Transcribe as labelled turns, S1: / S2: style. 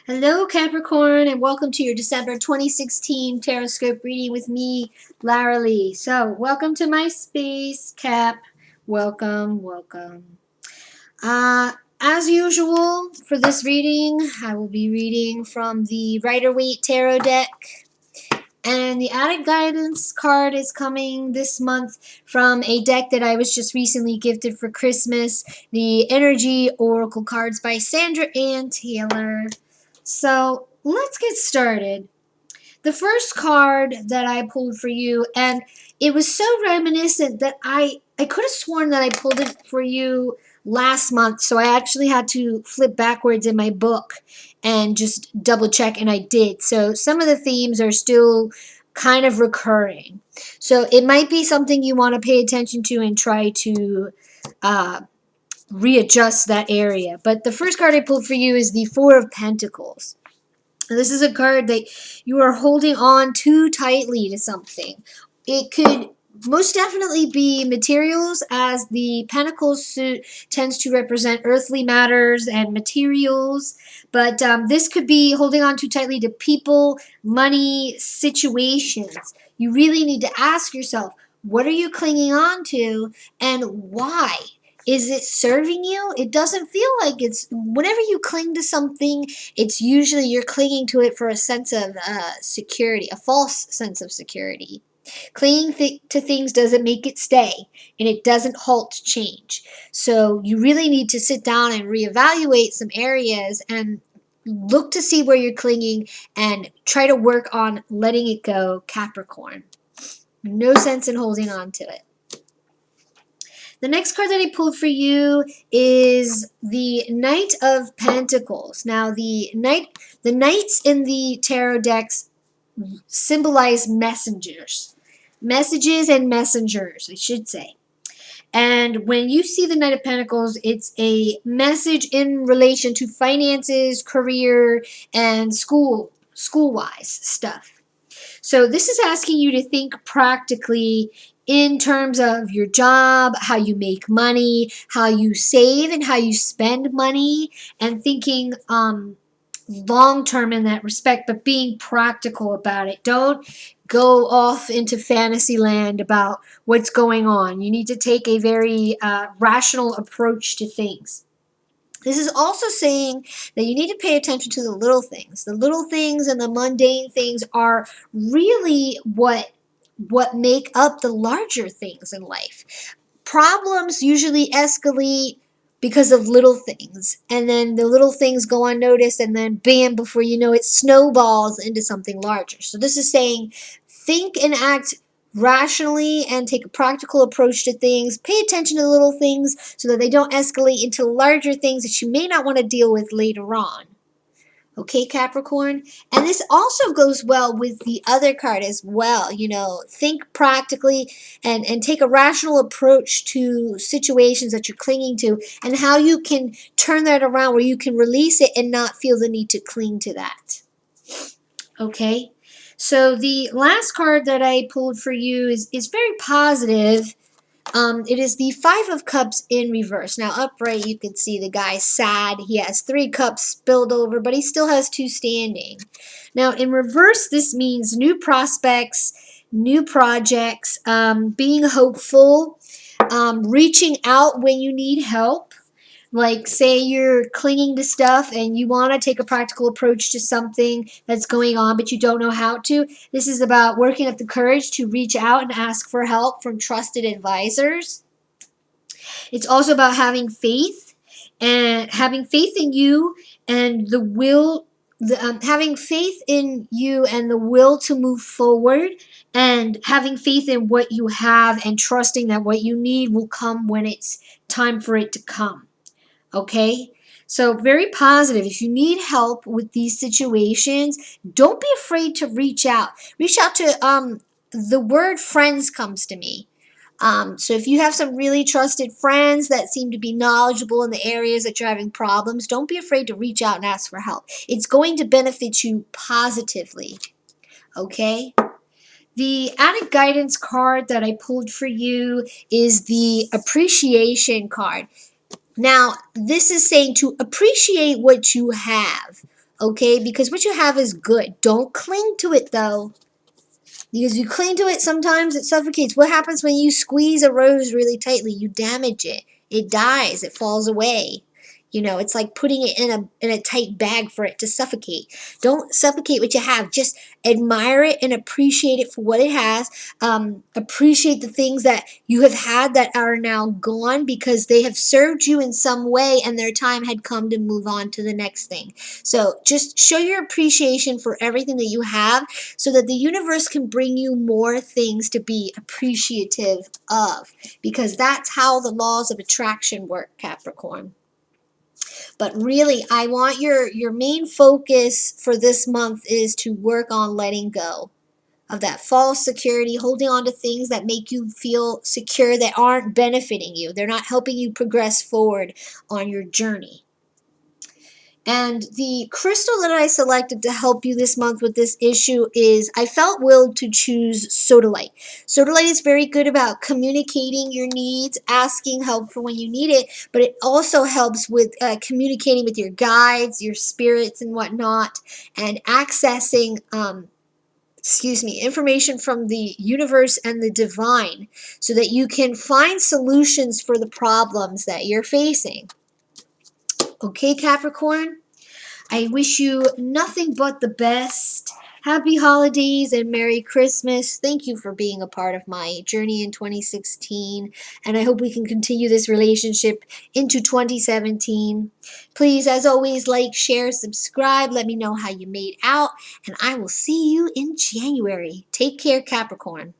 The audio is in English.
S1: Hello, Capricorn, and welcome to your December 2016 Tarotscope reading with me, Lara Lee. So, welcome to my space, Cap. Welcome. As usual, for this reading, I will be reading from the Rider-Waite Tarot deck. And the added guidance card is coming this month from a deck that I was just recently gifted for Christmas, the Energy Oracle cards by Sandra Ann Taylor. So let's get started. The first card that I pulled for you, and it was so reminiscent that I could have sworn that I pulled it for you last month, so I actually had to flip backwards in my book and just double check, and I did. So some of the themes are still kind of recurring. So it might be something you want to pay attention to and try to readjust that area. But the first card I pulled for you is the Four of Pentacles. This is a card that you are holding on too tightly to something. It could most definitely be materials, as the Pentacles suit tends to represent earthly matters and materials. But this could be holding on too tightly to people, money, situations. You really need to ask yourself, what are you clinging on to and why? Is it serving you? It doesn't feel like it's. Whenever you cling to something, it's usually you're clinging to it for a sense of security, a false sense of security. Clinging to things doesn't make it stay, and it doesn't halt change. So you really need to sit down and reevaluate some areas and look to see where you're clinging and try to work on letting it go, Capricorn. No sense in holding on to it. The next card that I pulled for you is the Knight of Pentacles. Now, the knights in the tarot decks symbolize messengers. Messages and messengers, I should say. And when you see the Knight of Pentacles, it's a message in relation to finances, career, and school-wise stuff. So this is asking you to think practically in terms of your job, how you make money, how you save and how you spend money, and thinking long term in that respect, but being practical about it. Don't go off into fantasy land about what's going on. You need to take a very rational approach to things. This is also saying that you need to pay attention to the little things. The little things and the mundane things are really what make up the larger things in life. Problems usually escalate because of little things, and then the little things go unnoticed, and then bam, before you know it, snowballs into something larger. So this is saying think and act rationally and take a practical approach to things. Pay attention to the little things so that they don't escalate into larger things that you may not want to deal with later on. Okay, Capricorn? And this also goes well with the other card as well. You know, think practically and take a rational approach to situations that you're clinging to and how you can turn that around where you can release it and not feel the need to cling to that. Okay? So the last card that I pulled for you is very positive. It is the Five of Cups in reverse. Now, upright, you can see the guy's sad. He has 3 cups spilled over, but he still has 2 standing. Now, in reverse, this means new prospects, new projects, being hopeful, reaching out when you need help. Like, say you're clinging to stuff and you want to take a practical approach to something that's going on, but you don't know how to. This is about working up the courage to reach out and ask for help from trusted advisors. It's also about having faith in you and the will, having faith in you and the will to move forward, and having faith in what you have and trusting that what you need will come when it's time for it to come. Okay, so very positive. If you need help with these situations, don't be afraid to reach out. Reach out to, the word friends comes to me. So if you have some really trusted friends that seem to be knowledgeable in the areas that you're having problems, don't be afraid to reach out and ask for help. It's going to benefit you positively. Okay? The added guidance card that I pulled for you is the appreciation card. Now, this is saying to appreciate what you have, okay? Because what you have is good. Don't cling to it, though. Because you cling to it, sometimes it suffocates. What happens when you squeeze a rose really tightly? You damage it. It dies. It falls away. You know, it's like putting it in a tight bag for it to suffocate. Don't suffocate what you have. Just admire it and appreciate it for what it has. Appreciate the things that you have had that are now gone because they have served you in some way and their time had come to move on to the next thing. So just show your appreciation for everything that you have so that the universe can bring you more things to be appreciative of, because that's how the laws of attraction work, Capricorn. But really, I want your main focus for this month is to work on letting go of that false security, holding on to things that make you feel secure that aren't benefiting you. They're not helping you progress forward on your journey. And the crystal that I selected to help you this month with this issue is, I felt willed to choose sodalite. Sodalite is very good about communicating your needs, asking help for when you need it, but it also helps with communicating with your guides, your spirits and whatnot, and accessing information from the universe and the divine so that you can find solutions for the problems that you're facing. Okay, Capricorn? I wish you nothing but the best. Happy holidays and Merry Christmas. Thank you for being a part of my journey in 2016. And I hope we can continue this relationship into 2017. Please, as always, like, share, subscribe. Let me know how you made out. And I will see you in January. Take care, Capricorn.